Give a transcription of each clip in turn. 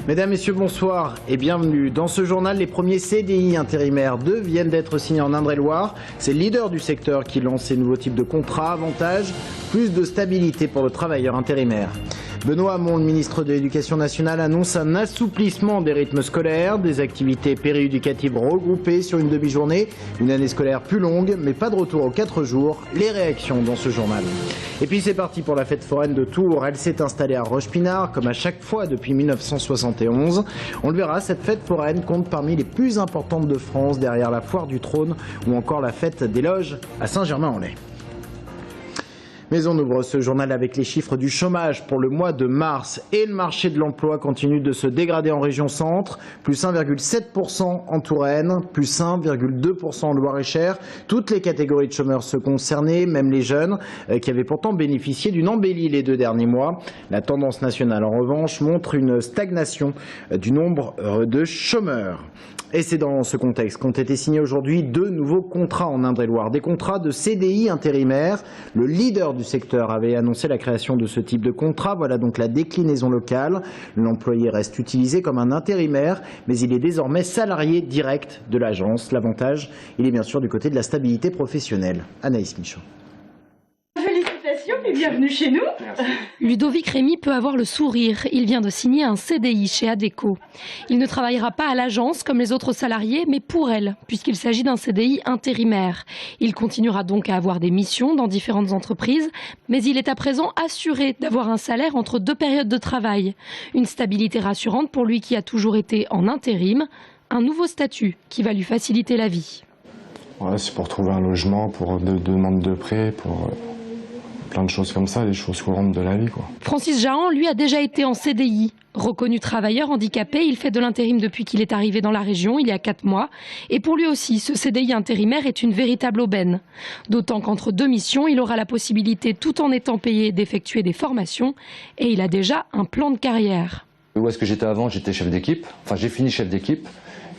Mesdames, Messieurs, bonsoir et bienvenue. Dans ce journal, les premiers CDI intérimaires 2 viennent d'être signés en Indre-et-Loire. C'est le leader du secteur qui lance ces nouveaux types de contrats. Avantage, plus de stabilité pour le travailleur intérimaire. Benoît Hamon, le ministre de l'Éducation nationale, annonce un assouplissement des rythmes scolaires, des activités périéducatives regroupées sur une demi-journée, une année scolaire plus longue, mais pas de retour aux 4 jours. Les réactions dans ce journal. Et puis c'est parti pour la fête foraine de Tours. Elle s'est installée à Roche-Pinard, comme à chaque fois depuis 1971. On le verra, cette fête foraine compte parmi les plus importantes de France, derrière la foire du trône ou encore la fête des loges à Saint-Germain-en-Laye. Mais on ouvre ce journal avec les chiffres du chômage pour le mois de mars. Et le marché de l'emploi continue de se dégrader en région centre. Plus 1,7% en Touraine, plus 1,2% en Loir-et-Cher. Toutes les catégories de chômeurs se concernaient, même les jeunes, qui avaient pourtant bénéficié d'une embellie les 2 derniers mois. La tendance nationale, en revanche, montre une stagnation du nombre de chômeurs. Et c'est dans ce contexte qu'ont été signés aujourd'hui 2 nouveaux contrats en Indre-et-Loire. Des contrats de CDI intérimaires. Le leader du secteur avait annoncé la création de ce type de contrat. Voilà donc la déclinaison locale. L'employé reste utilisé comme un intérimaire, mais il est désormais salarié direct de l'agence. L'avantage, il est bien sûr du côté de la stabilité professionnelle. Anaïs Michaud. Et bienvenue chez nous. Merci. Ludovic Rémy peut avoir le sourire. Il vient de signer un CDI chez Adecco. Il ne travaillera pas à l'agence comme les autres salariés, mais pour elle, puisqu'il s'agit d'un CDI intérimaire. Il continuera donc à avoir des missions dans différentes entreprises, mais il est à présent assuré d'avoir un salaire entre 2 périodes de travail. Une stabilité rassurante pour lui qui a toujours été en intérim. Un nouveau statut qui va lui faciliter la vie. Ouais, c'est pour trouver un logement, pour des demandes de prêt, pour plein de choses comme ça, les choses courantes de la vie, quoi. Francis Jahan, lui, a déjà été en CDI. Reconnu travailleur handicapé, il fait de l'intérim depuis qu'il est arrivé dans la région, il y a 4 mois. Et pour lui aussi, ce CDI intérimaire est une véritable aubaine. D'autant qu'entre 2 missions, il aura la possibilité, tout en étant payé, d'effectuer des formations. Et il a déjà un plan de carrière. Où est-ce que j'étais avant? J'étais chef d'équipe. Enfin, j'ai fini chef d'équipe.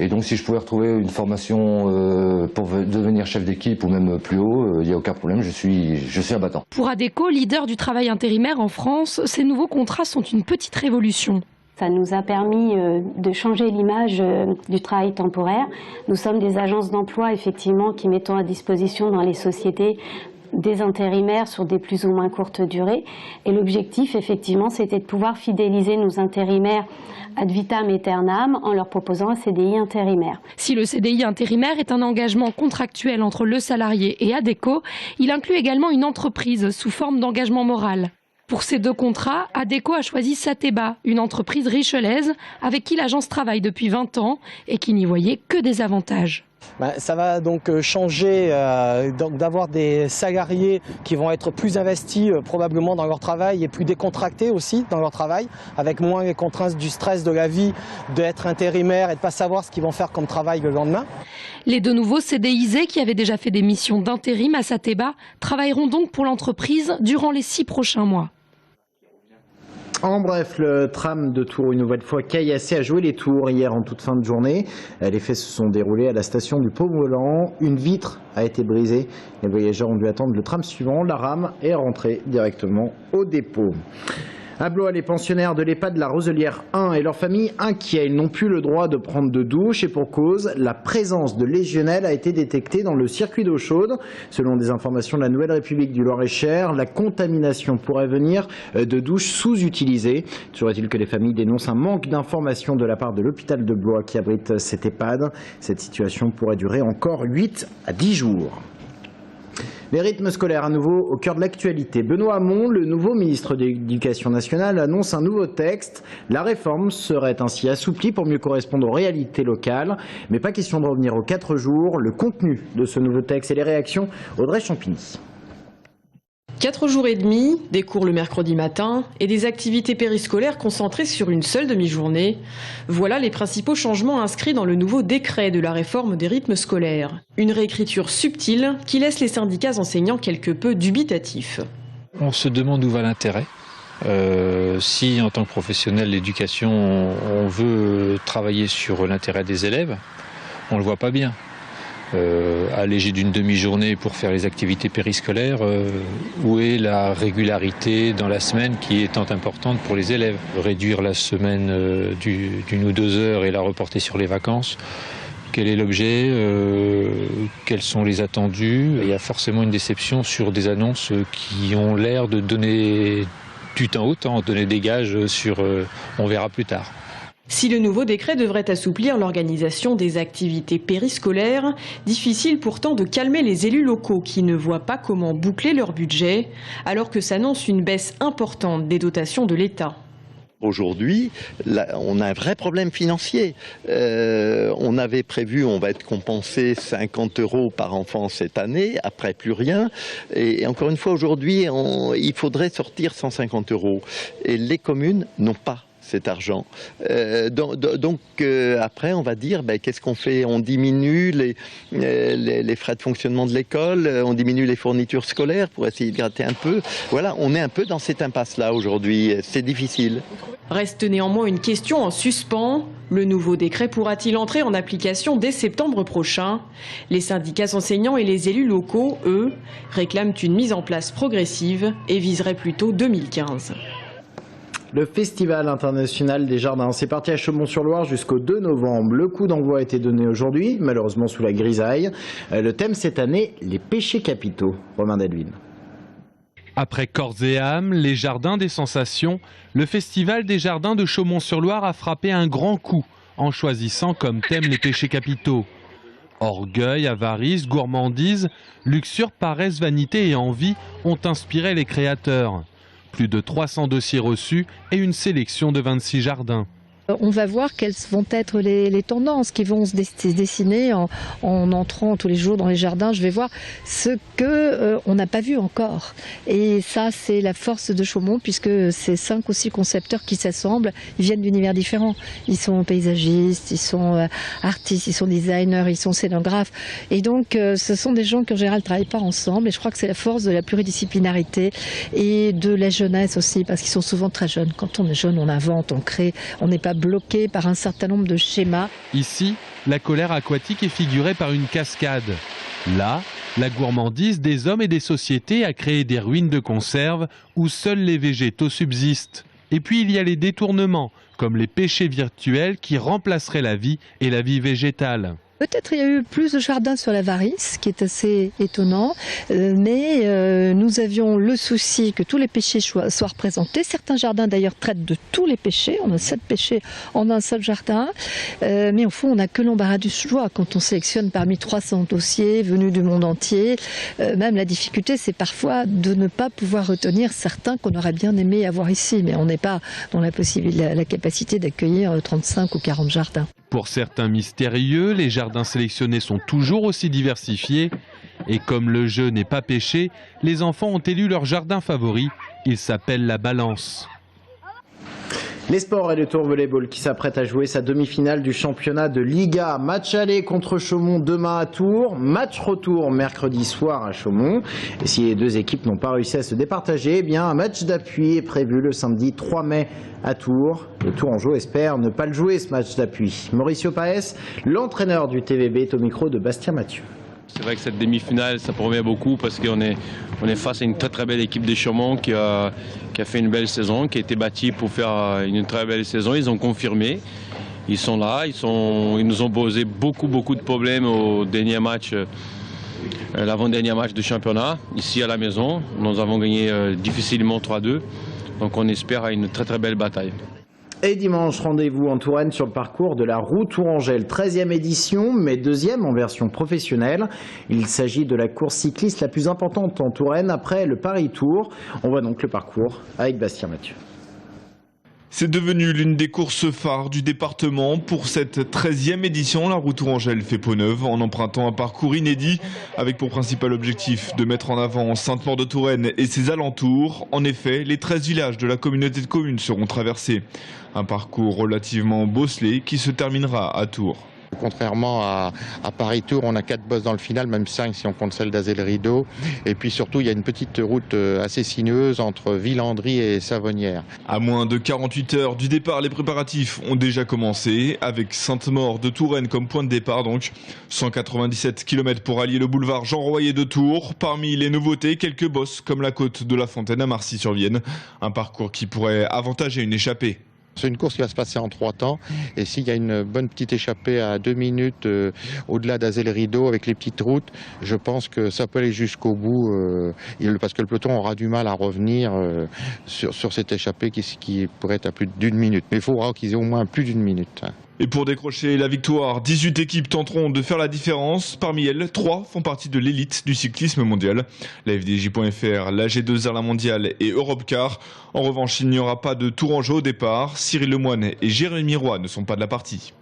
Et donc, si je pouvais retrouver une formation pour devenir chef d'équipe ou même plus haut, il n'y a aucun problème, je suis abattant. Pour Adecco, leader du travail intérimaire en France, ces nouveaux contrats sont une petite révolution. Ça nous a permis de changer l'image du travail temporaire. Nous sommes des agences d'emploi, effectivement, qui mettons à disposition dans les sociétés des intérimaires sur des plus ou moins courtes durées. Et l'objectif, effectivement, c'était de pouvoir fidéliser nos intérimaires ad vitam aeternam en leur proposant un CDI intérimaire. Si le CDI intérimaire est un engagement contractuel entre le salarié et Adecco, il inclut également une entreprise sous forme d'engagement moral. Pour ces 2 contrats, Adecco a choisi Sateba, une entreprise richelaise avec qui l'agence travaille depuis 20 ans et qui n'y voyait que des avantages. Ça va donc changer d'avoir des salariés qui vont être plus investis probablement dans leur travail et plus décontractés aussi dans leur travail, avec moins les contraintes du stress de la vie, d'être intérimaire et de ne pas savoir ce qu'ils vont faire comme travail le lendemain. Les 2 nouveaux CDIsés qui avaient déjà fait des missions d'intérim à Sateba travailleront donc pour l'entreprise durant les 6 prochains mois. En bref, le tram de Tours, une nouvelle fois caillassé, a joué les tours hier en toute fin de journée. Les faits se sont déroulés à la station du Pau-Volant. Une vitre a été brisée. Les voyageurs ont dû attendre le tram suivant. La rame est rentrée directement au dépôt. À Blois, les pensionnaires de l'EHPAD de la Roselière 1 et leurs familles inquiets. Ils n'ont plus le droit de prendre de douche et pour cause, la présence de légionelle a été détectée dans le circuit d'eau chaude. Selon des informations de la Nouvelle République du Loir-et-Cher, la contamination pourrait venir de douches sous-utilisées. Toujours est-il que les familles dénoncent un manque d'informations de la part de l'hôpital de Blois qui abrite cette EHPAD. Cette situation pourrait durer encore 8 à 10 jours. Les rythmes scolaires à nouveau au cœur de l'actualité. Benoît Hamon, le nouveau ministre de l'Éducation nationale, annonce un nouveau texte. La réforme serait ainsi assouplie pour mieux correspondre aux réalités locales. Mais pas question de revenir aux 4 jours. Le contenu de ce nouveau texte et les réactions, Audrey Champigny. 4 jours et demi, des cours le mercredi matin et des activités périscolaires concentrées sur une seule demi-journée. Voilà les principaux changements inscrits dans le nouveau décret de la réforme des rythmes scolaires. Une réécriture subtile qui laisse les syndicats enseignants quelque peu dubitatifs. On se demande où va l'intérêt. Si en tant que professionnel de l'éducation, on veut travailler sur l'intérêt des élèves, on ne le voit pas bien. Alléger d'une demi-journée pour faire les activités périscolaires, où est la régularité dans la semaine qui est tant importante pour les élèves? Réduire la semaine d'une ou 2 heures et la reporter sur les vacances. Quel est l'objet? Quels sont les attendus? Il y a forcément une déception sur des annonces qui ont l'air de donner du temps au temps, donner des gages sur on verra plus tard. Si le nouveau décret devrait assouplir l'organisation des activités périscolaires, difficile pourtant de calmer les élus locaux qui ne voient pas comment boucler leur budget, alors que s'annonce une baisse importante des dotations de l'État. Aujourd'hui, on a un vrai problème financier. On avait prévu, on va être compensé 50 € par enfant cette année, après plus rien. Et encore une fois, aujourd'hui, il faudrait sortir 150 €. Et les communes n'ont pas cet argent. Donc après, on va dire, qu'est-ce qu'on fait? On diminue les frais de fonctionnement de l'école, on diminue les fournitures scolaires pour essayer de gratter un peu. Voilà, on est un peu dans cette impasse-là aujourd'hui. C'est difficile. Reste néanmoins une question en suspens. Le nouveau décret pourra-t-il entrer en application dès septembre prochain? Les syndicats enseignants et les élus locaux, eux, réclament une mise en place progressive et viseraient plutôt 2015. Le Festival international des jardins, c'est parti à Chaumont-sur-Loire jusqu'au 2 novembre. Le coup d'envoi a été donné aujourd'hui, malheureusement sous la grisaille. Le thème cette année, les péchés capitaux. Romain Delville. Après Corps et âme, les jardins des sensations, le Festival des jardins de Chaumont-sur-Loire a frappé un grand coup en choisissant comme thème les péchés capitaux. Orgueil, avarice, gourmandise, luxure, paresse, vanité et envie ont inspiré les créateurs. Plus de 300 dossiers reçus et une sélection de 26 jardins. On va voir quelles vont être les tendances qui vont se dessiner en entrant tous les jours dans les jardins. Je vais voir ce qu'on n'a pas vu encore. Et ça, c'est la force de Chaumont, puisque c'est 5 ou 6 concepteurs qui s'assemblent. Ils viennent d'univers différents. Ils sont paysagistes, ils sont artistes, ils sont designers, ils sont scénographes. Et donc, ce sont des gens qui en général ne travaillent pas ensemble. Et je crois que c'est la force de la pluridisciplinarité et de la jeunesse aussi, parce qu'ils sont souvent très jeunes. Quand on est jeune, on invente, on crée, on n'est pas bloqué par un certain nombre de schémas. Ici, la colère aquatique est figurée par une cascade. Là, la gourmandise des hommes et des sociétés a créé des ruines de conserve où seuls les végétaux subsistent. Et puis il y a les détournements, comme les péchés virtuels qui remplaceraient la vie et la vie végétale. Peut-être il y a eu plus de jardins sur l'avarice, ce qui est assez étonnant, mais nous avions le souci que tous les péchés soient représentés. Certains jardins d'ailleurs traitent de tous les péchés, on a 7 péchés en un seul jardin, mais au fond on n'a que l'embarras du choix quand on sélectionne parmi 300 dossiers venus du monde entier. Même la difficulté c'est parfois de ne pas pouvoir retenir certains qu'on aurait bien aimé avoir ici, mais on n'est pas dans la capacité d'accueillir 35 ou 40 jardins. Pour certains mystérieux, les jardins sélectionnés sont toujours aussi diversifiés. Et comme le jeu n'est pas péché, les enfants ont élu leur jardin favori. Il s'appelle la balance. Les sports et le Tour Volleyball qui s'apprête à jouer sa demi-finale du championnat de Liga. Match aller contre Chaumont demain à Tours. Match retour mercredi soir à Chaumont. Et si les deux équipes n'ont pas réussi à se départager, eh bien un match d'appui est prévu le samedi 3 mai à Tours. Le Tourangeau espère ne pas le jouer ce match d'appui. Mauricio Paes, l'entraîneur du TVB, est au micro de Bastien Mathieu. C'est vrai que cette demi-finale, ça promet beaucoup parce qu'on est face à une très très belle équipe de Chaumont qui a fait une belle saison, qui a été bâtie pour faire une très belle saison. Ils ont confirmé, ils sont là, ils nous ont posé beaucoup de problèmes au dernier match, l'avant-dernier match du championnat, ici à la maison. Nous avons gagné difficilement 3-2, donc on espère à une très très belle bataille. Et dimanche, rendez-vous en Touraine sur le parcours de la Roue Tourangelle, 13e édition, mais 2e en version professionnelle. Il s'agit de la course cycliste la plus importante en Touraine après le Paris-Tour. On voit donc le parcours avec Bastien Mathieu. C'est devenu l'une des courses phares du département. Pour cette 13e édition, la Roue Tourangelle fait peau neuve en empruntant un parcours inédit avec pour principal objectif de mettre en avant Sainte-Maure-de-Touraine et ses alentours. En effet, les 13 villages de la communauté de communes seront traversés. Un parcours relativement bosselé qui se terminera à Tours. Contrairement à Paris-Tours, on a 4 bosses dans le final, même 5 si on compte celle d'Azay-le-Rideau. Et puis surtout, il y a une petite route assez sinueuse entre Villandry et Savonnières. À moins de 48 heures du départ, les préparatifs ont déjà commencé, avec Sainte-Maure de Touraine comme point de départ. Donc 197 km pour allier le boulevard Jean Royer de Tours. Parmi les nouveautés, quelques bosses comme la côte de la Fontaine à Marcy-sur-Vienne. Un parcours qui pourrait avantager une échappée. C'est une course qui va se passer en 3 temps et s'il y a une bonne petite échappée à 2 minutes au-delà d'Azay-le-Rideau avec les petites routes, je pense que ça peut aller jusqu'au bout parce que le peloton aura du mal à revenir sur cette échappée qui pourrait être à plus d'1 minute. Mais il faudra qu'ils aient au moins plus d'1 minute. Et pour décrocher la victoire, 18 équipes tenteront de faire la différence. Parmi elles, 3 font partie de l'élite du cyclisme mondial. La FDJ.fr, la G2R La Mondiale et Europcar. En revanche, il n'y aura pas de tourangeau au départ. Cyril Lemoine et Jérémy Roy ne sont pas de la partie.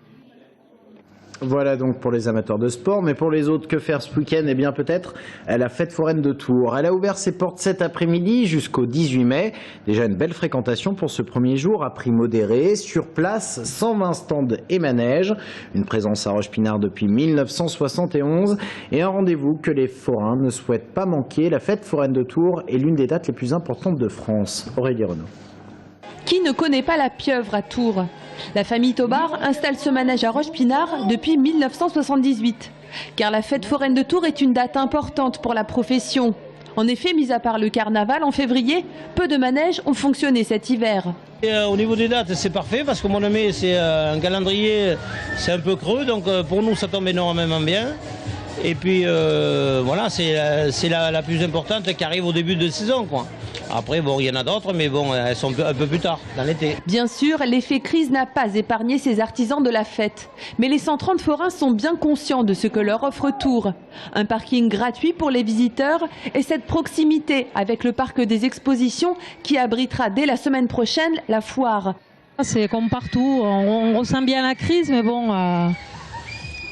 Voilà donc pour les amateurs de sport, mais pour les autres, que faire ce week-end? Eh bien peut-être la fête foraine de Tours. Elle a ouvert ses portes cet après-midi jusqu'au 18 mai. Déjà une belle fréquentation pour ce premier jour à prix modéré. Sur place, 120 stands et manèges. Une présence à Roche-Pinard depuis 1971 et un rendez-vous que les forains ne souhaitent pas manquer. La fête foraine de Tours est l'une des dates les plus importantes de France. Aurélie Renaud. Qui ne connaît pas la pieuvre à Tours? La famille Taubard installe ce manège à Roche-Pinard depuis 1978. Car la fête foraine de Tours est une date importante pour la profession. En effet, mis à part le carnaval en février, peu de manèges ont fonctionné cet hiver. Au niveau des dates, c'est parfait parce qu'au mois de mai, c'est un calendrier, c'est un peu creux. Donc pour nous, ça tombe énormément bien. Et puis voilà, c'est la plus importante qui arrive au début de saison, quoi. Après, bon, il y en a d'autres, mais bon, elles sont un peu plus tard, dans l'été. Bien sûr, l'effet crise n'a pas épargné ces artisans de la fête. Mais les 130 forains sont bien conscients de ce que leur offre Tours. Un parking gratuit pour les visiteurs et cette proximité avec le parc des expositions qui abritera dès la semaine prochaine la foire. C'est comme partout, on ressent bien la crise, mais bon...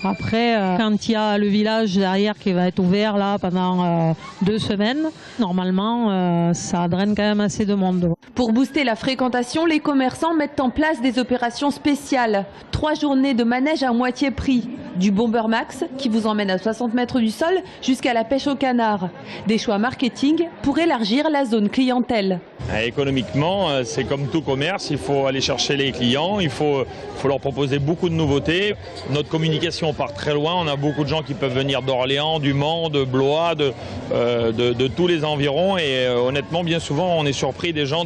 Après, quand il y a le village derrière qui va être ouvert là pendant 2 semaines, normalement, ça draine quand même assez de monde. Pour booster la fréquentation, les commerçants mettent en place des opérations spéciales. 3 journées de manège à moitié prix. Du Bomber Max, qui vous emmène à 60 mètres du sol, jusqu'à la pêche au canard. Des choix marketing pour élargir la zone clientèle. Économiquement, c'est comme tout commerce, il faut aller chercher les clients, il faut leur proposer beaucoup de nouveautés. Notre communication part très loin, on a beaucoup de gens qui peuvent venir d'Orléans, du Mans, de Blois, de tous les environs et honnêtement, bien souvent, on est surpris des gens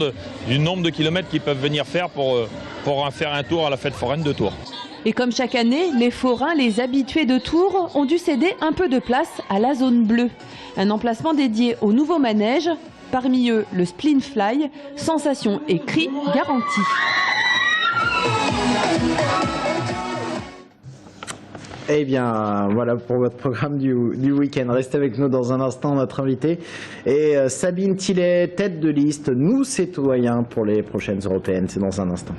du nombre de kilomètres qu'ils peuvent venir faire pour faire un tour à la fête foraine de Tours. Et comme chaque année, les forains, les habitués de Tours, ont dû céder un peu de place à la zone bleue. Un emplacement dédié au nouveau manège, parmi eux le Spleen Fly, sensation et cri garantis. Eh bien, voilà pour votre programme du week-end. Restez avec nous dans un instant, notre invité est Sabine Tillet, tête de liste, nous citoyens pour les prochaines européennes. C'est dans un instant.